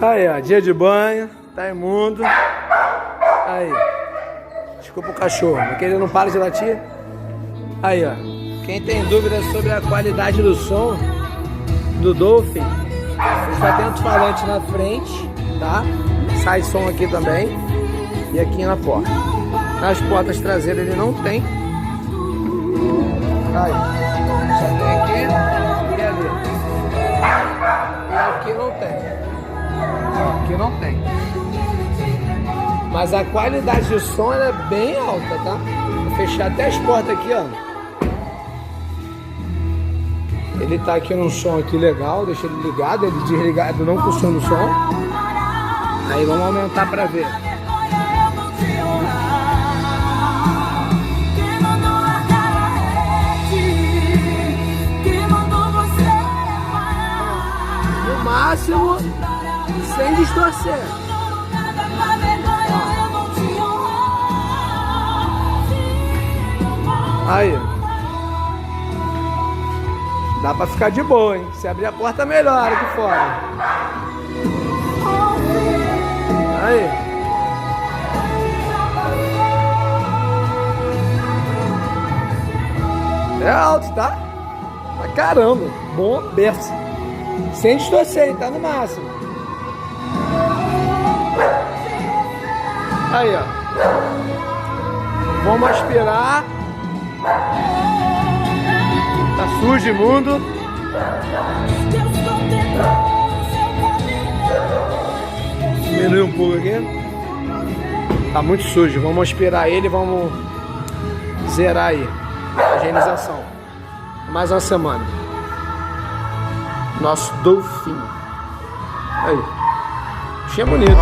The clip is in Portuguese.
Aí, ó, dia de banho, tá imundo. Aí, desculpa o cachorro, porque ele não para de latir. Aí, ó, quem tem dúvida sobre a qualidade do som do Dolphin, só tem alto-falante na frente, tá? Sai som aqui também e aqui na porta. Nas portas traseiras ele não tem. Aí, só tem aqui e ali. E aqui não tem. Aqui não tem. Mas a qualidade do som ela é bem alta, tá? Vou fechar até as portas aqui, ó. Ele tá aqui num som aqui legal, deixa ele ligado, ele desligado não funciona o som. Aí vamos aumentar pra ver. No máximo, sem distorcer. Aí. Dá pra ficar de boa, hein? Se abrir a porta, melhor aqui fora. Aí. É alto, tá? Pra caramba. Bom berço. Sem distorcer, tá no máximo. Aí, ó. Vamos aspirar. Tá sujo, imundo. Diminuir um pouco aqui. Tá muito sujo. Vamos aspirar ele e vamos zerar aí a higienização. Mais uma semana. Nosso Dolphin. Aí. Achei bonito.